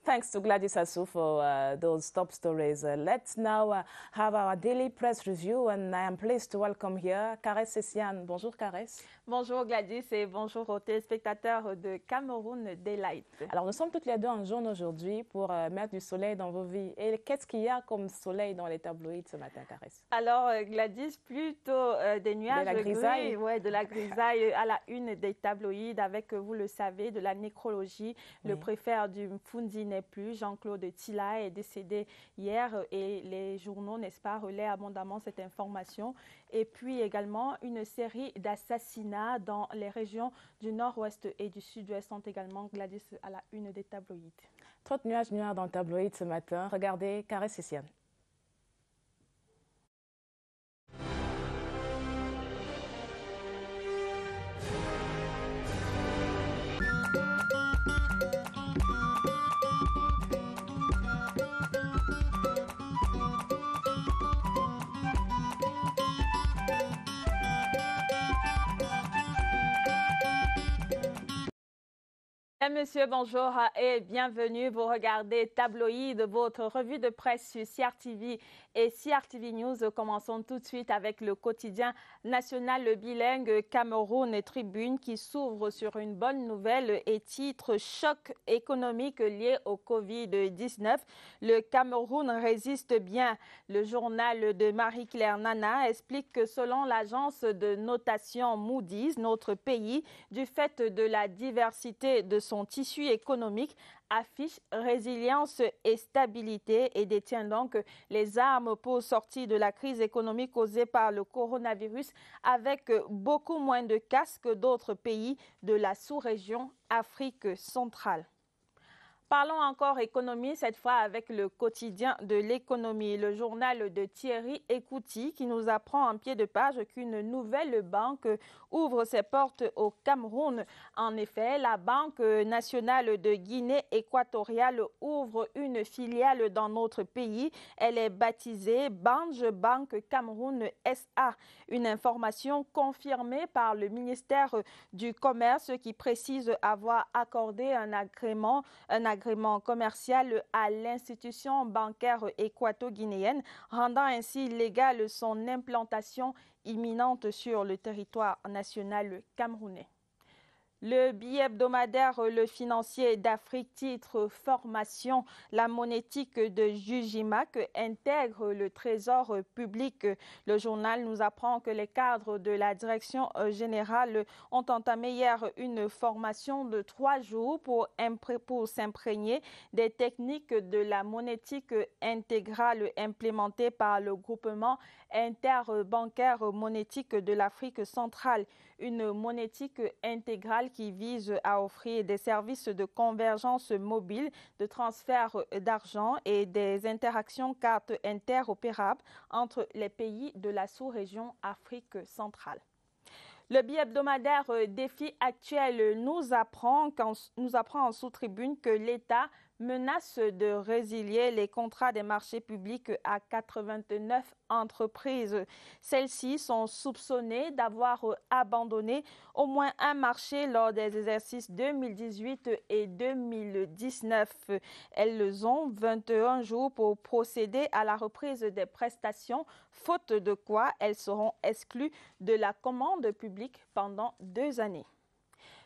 Thanks to Gladys Assou for those top stories. Let's now have our daily press review, and I am pleased to welcome here Caresse Essiane. Bonjour Caresse. Bonjour Gladys et bonjour aux téléspectateurs de Cameroun Daylight. Alors nous sommes toutes les deux en jaune aujourd'hui pour mettre du soleil dans vos vies. Et qu'est-ce qu'il y a comme soleil dans les tabloïds ce matin, Caresse? Alors Gladys, plutôt des nuages de la grisaille. gris, ouais, de la grisaille à la une des tabloïds avec, vous le savez, de la nécrologie. Oui. Le préfet du Mfundi n'est plus, Jean-Claude Tila est décédé hier et les journaux, n'est-ce pas, relaient abondamment cette information. Et puis également une série d'assassinats dans les régions du nord-ouest et du sud-ouest sont également, Gladys, à la une des tabloïds. Trop de nuages noirs dans le tabloïd ce matin. Regardez Caresse Essiane. Monsieur, bonjour et bienvenue. Vous regardez Tabloïd, votre revue de presse sur CRTV et CRTV News. Commençons tout de suite avec le quotidien national bilingue Cameroun Tribune qui s'ouvre sur une bonne nouvelle et titre « Choc économique lié au Covid-19 ». Le Cameroun résiste bien. Le journal de Marie-Claire Nana explique que selon l'agence de notation Moody's, notre pays, du fait de la diversité de son tissu économique, affiche résilience et stabilité et détient donc les armes pour sortir de la crise économique causée par le coronavirus avec beaucoup moins de cas que d'autres pays de la sous-région Afrique centrale. Parlons encore économie, cette fois avec le quotidien de l'économie, le journal de Thierry Ekouti qui nous apprend en pied de page qu'une nouvelle banque ouvre ses portes au Cameroun. En effet, la Banque nationale de Guinée équatoriale ouvre une filiale dans notre pays. Elle est baptisée Bange Bank Cameroun SA. Une information confirmée par le ministère du Commerce qui précise avoir accordé un agrément commercial à l'institution bancaire équato-guinéenne, rendant ainsi légale son implantation imminente sur le territoire national camerounais. Le billet hebdomadaire Le Financier d'Afrique titre Formation, la monétique de Jujimac intègre le trésor public. Le journal nous apprend que les cadres de la direction générale ont entamé hier une formation de 3 jours pour s'imprégner des techniques de la monétique intégrale implémentée par le groupement interbancaire monétique de l'Afrique centrale. Une monétique intégrale qui vise à offrir des services de convergence mobile, de transfert d'argent et des interactions cartes interopérables entre les pays de la sous-région Afrique centrale. Le billet hebdomadaire Défi actuel nous apprend en sous-tribune que l'État menace de résilier les contrats des marchés publics à 89 entreprises. Celles-ci sont soupçonnées d'avoir abandonné au moins un marché lors des exercices 2018 et 2019. Elles ont 21 jours pour procéder à la reprise des prestations, faute de quoi elles seront exclues de la commande publique pendant 2 années.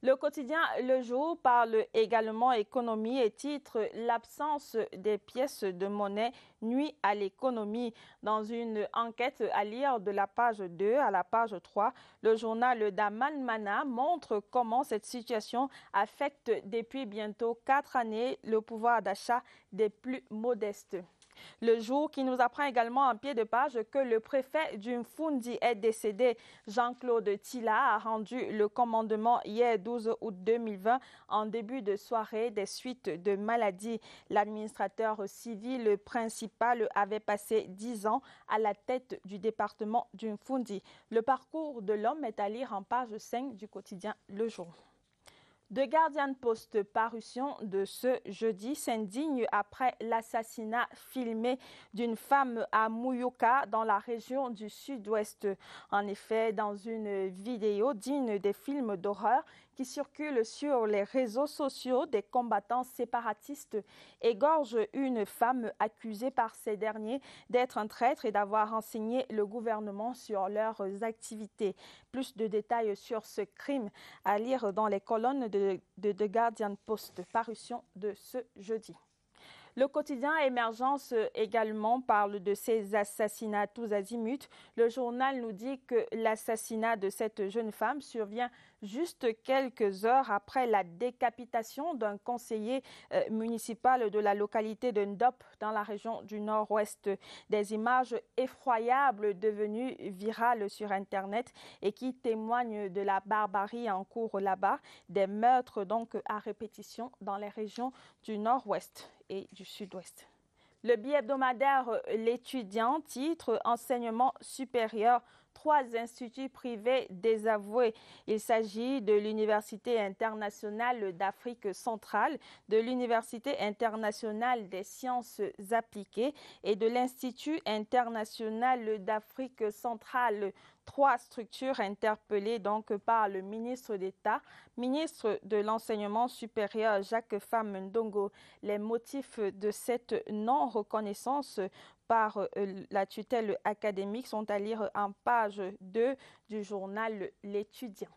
Le quotidien Le Jour parle également économie et titre « L'absence des pièces de monnaie nuit à l'économie ». Dans une enquête à lire de la page 2 à la page 3, le journal d'Aman Mana montre comment cette situation affecte depuis bientôt 4 années le pouvoir d'achat des plus modestes. Le Jour qui nous apprend également en pied de page que le préfet du Mfundi est décédé. Jean-Claude Tila a rendu le commandement hier 12 août 2020 en début de soirée des suites de maladie. L'administrateur civil principal avait passé 10 ans à la tête du département du Mfundi. Le parcours de l'homme est à lire en page 5 du quotidien Le Jour. The Guardian Post, parution de ce jeudi, s'indigne après l'assassinat filmé d'une femme à Mouyoka dans la région du sud-ouest. En effet, dans une vidéo digne des films d'horreur qui circulent sur les réseaux sociaux des combattants séparatistes égorgent une femme accusée par ces derniers d'être un traître et d'avoir renseigné le gouvernement sur leurs activités. Plus de détails sur ce crime à lire dans les colonnes de The Guardian Post, parution de ce jeudi. Le quotidien Émergence également parle de ces assassinats tous azimuts. Le journal nous dit que l'assassinat de cette jeune femme survient juste quelques heures après la décapitation d'un conseiller municipal de la localité de Ndop dans la région du Nord-Ouest. Des images effroyables devenues virales sur Internet et qui témoignent de la barbarie en cours là-bas, des meurtres donc à répétition dans les régions du Nord-Ouest et du Sud-Ouest. Le bi-hebdomadaire L'Étudiant titre « Enseignement supérieur ». 3 instituts privés désavoués. Il s'agit de l'Université internationale d'Afrique centrale, de l'Université internationale des sciences appliquées et de l'Institut international d'Afrique centrale. 3 structures interpellées donc par le ministre d'État, ministre de l'Enseignement supérieur Jacques Fam Ndongo. Les motifs de cette non-reconnaissance par la tutelle académique sont à lire en page 2 du journal L'Étudiant.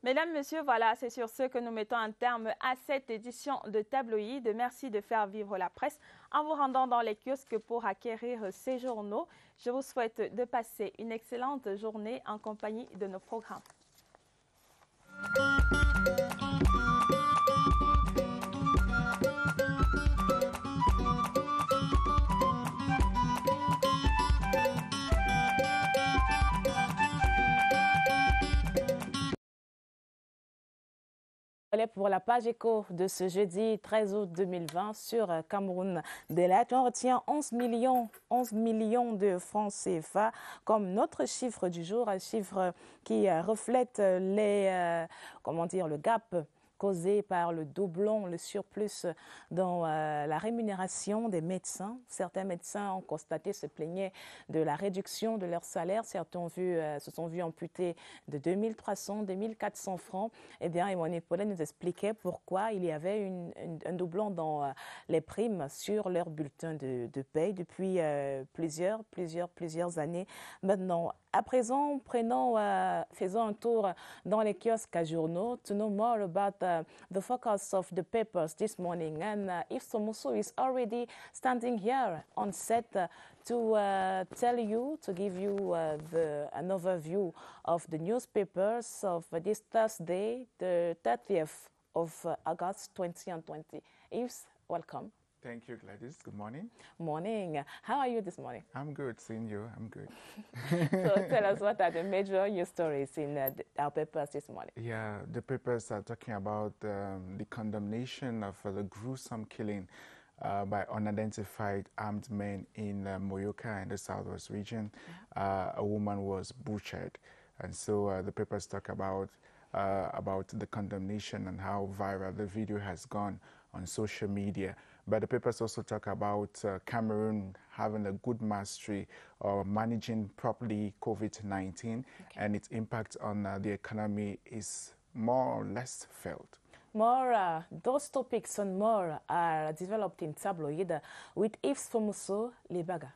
Mesdames, Messieurs, voilà, c'est sur ce que nous mettons un terme à cette édition de Tabloïd. Merci de faire vivre la presse en vous rendant dans les kiosques pour acquérir ces journaux. Je vous souhaite de passer une excellente journée en compagnie de nos programmes. Pour la page éco de ce jeudi 13 août 2020 sur Cameroun Daylight, on retient 11 millions de francs CFA comme notre chiffre du jour, un chiffre qui reflète le gap causé par le doublon, le surplus dans la rémunération des médecins. Certains médecins ont constaté, se plaignaient de la réduction de leur salaire. Certains se sont vus amputés de 2300, 2400 francs. Eh bien, Emmanuel Paulet nous expliquait pourquoi il y avait un doublon dans les primes sur leur bulletin de paye depuis plusieurs années maintenant. À présent, faisons un tour dans les kiosques à journaux to know more about the focus of the papers this morning. And Yves Somuso is already standing here on set to give you an overview of the newspapers of this Thursday, the 30th of August 2020. Yves, welcome. Thank you, Gladys. Good morning. Morning. How are you this morning? I'm good. Seeing you, I'm good. So tell us, what are the major news stories in our papers this morning? Yeah, the papers are talking about the condemnation of the gruesome killing by unidentified armed men in Moyoka in the southwest region. A woman was butchered. And so the papers talk about the condemnation and how viral the video has gone on social media. But the papers also talk about Cameroon having a good mastery or managing properly COVID-19, and its impact on the economy is more or less felt. More, those topics and more are developed in Tabloid with Yves Somuso Libaga.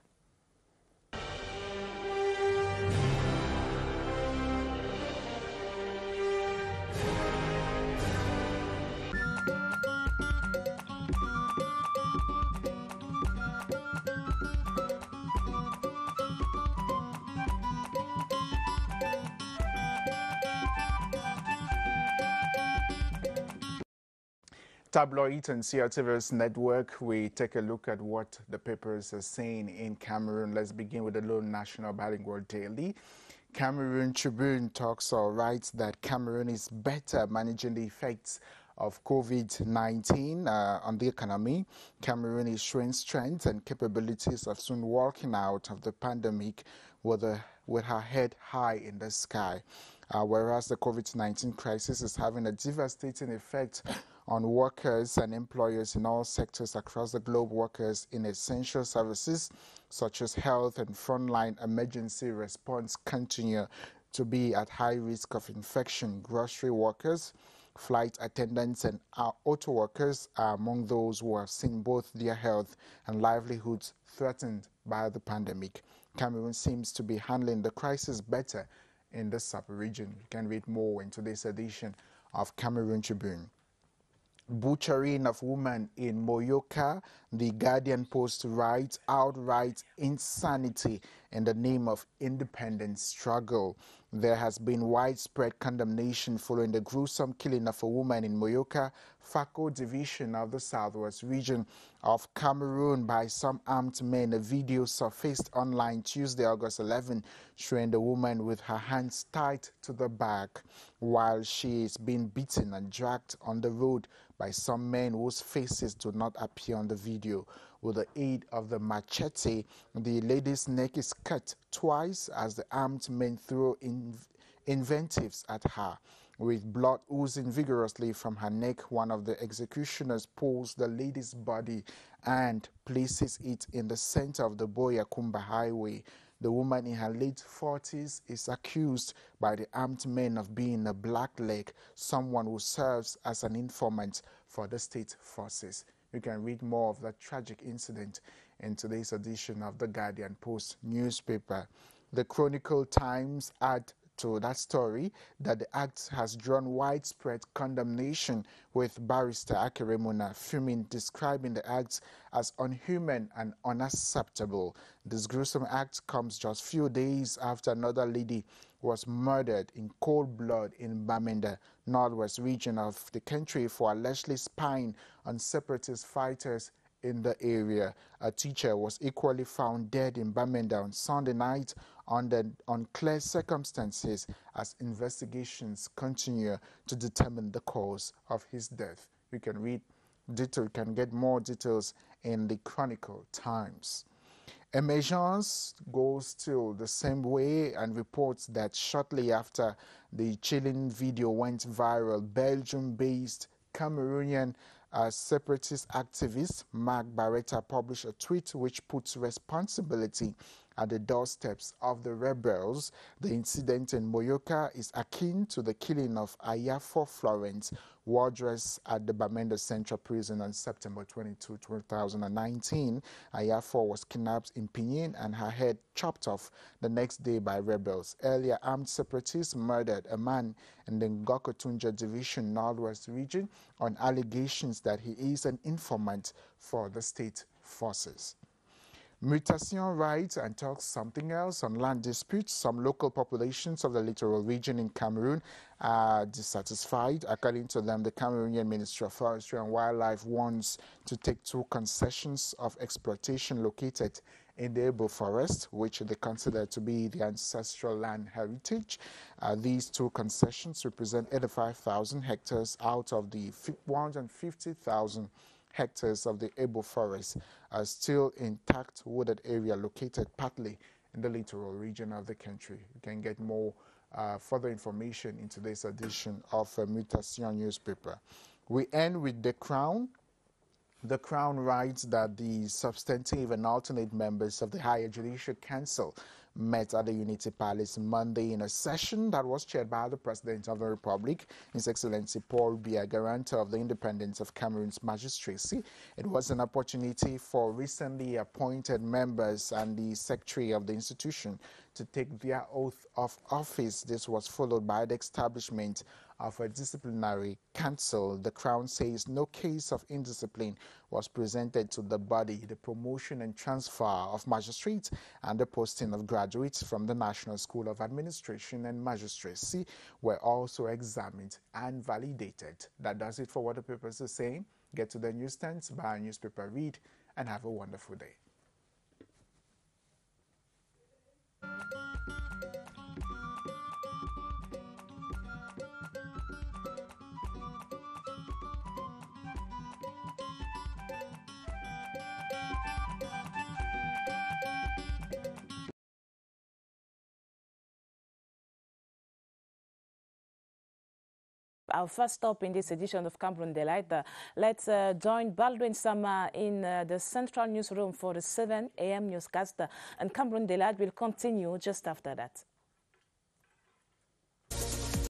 Tabloid and CRTV's network, we take a look at what the papers are saying in Cameroon. Let's begin with the Lone National Bilingual Daily. Cameroon Tribune talks or writes that Cameroon is better managing the effects of COVID-19 on the economy. Cameroon is showing strength and capabilities of soon walking out of the pandemic with her head high in the sky. Whereas the COVID-19 crisis is having a devastating effect on workers and employers in all sectors across the globe, workers in essential services such as health and frontline emergency response continue to be at high risk of infection. Grocery workers, flight attendants, and auto workers are among those who have seen both their health and livelihoods threatened by the pandemic. Cameroon seems to be handling the crisis better in the sub-region. You can read more in today's edition of Cameroon Tribune. Butchering of women in Moyoka, the Guardian Post writes outright insanity in the name of independent struggle. There has been widespread condemnation following the gruesome killing of a woman in Moyoka, Fako division of the southwest region of Cameroon by some armed men. A video surfaced online Tuesday, August 11, showing the woman with her hands tied to the back while she is being beaten and dragged on the road by some men whose faces do not appear on the video. With the aid of the machete, the lady's neck is cut twice as the armed men throw invectives at her. With blood oozing vigorously from her neck, one of the executioners pulls the lady's body and places it in the center of the Boyakumba Highway. The woman in her late 40s is accused by the armed men of being a blackleg, someone who serves as an informant for the state forces. You can read more of that tragic incident in today's edition of the Guardian Post newspaper. The Chronicle Times add to that story that the act has drawn widespread condemnation, with barrister Akeremona Fumin describing the act as unhuman and unacceptable. This gruesome act comes just few days after another lady was murdered in cold blood in Bamenda, northwest region of the country, for allegedly spying on separatist fighters in the area. A teacher was equally found dead in Bamenda on Sunday night under unclear circumstances as investigations continue to determine the cause of his death. You can get more details in the Chronicle Times. Emergence goes still the same way and reports that shortly after the chilling video went viral, Belgium-based Cameroonian separatist activist Mark Barretta published a tweet which puts responsibility at the doorsteps of the rebels. The incident in Moyoka is akin to the killing of Ayafo Florence, wardress at the Bamenda Central Prison on September 22, 2019. Ayafo was kidnapped in Pinyin and her head chopped off the next day by rebels. Earlier, armed separatists murdered a man in the Ngokotunja Division Northwest region on allegations that he is an informant for the state forces. Mutation writes and talks something else on land disputes. Some local populations of the littoral region in Cameroon are dissatisfied. According to them, the Cameroonian Ministry of Forestry and Wildlife wants to take 2 concessions of exploitation located in the Ebo Forest, which they consider to be the ancestral land heritage. These 2 concessions represent 85,000 hectares out of the 150,000 hectares of the Ebo Forest, are still intact wooded area located partly in the littoral region of the country. You can get more further information in today's edition of Mutation newspaper. We end with The Crown. The Crown writes that the substantive and alternate members of the Higher Judicial Council met at the Unity Palace Monday in a session that was chaired by the President of the Republic, His Excellency Paul Biya, guarantor of the independence of Cameroon's magistracy. It was an opportunity for recently appointed members and the secretary of the institution to take their oath of office. This was followed by the establishment of a disciplinary council. The Crown says no case of indiscipline was presented to the body. The promotion and transfer of magistrates and the posting of graduates from the National School of Administration and Magistracy were also examined and validated. That does it for what the papers are saying. Get to the newsstands, buy a newspaper, read, and have a wonderful day. Our first stop in this edition of Cameroon Delight. Let's join Baldwin Sama in the central newsroom for the 7 a.m. newscast, and Cameroon Delight will continue just after that.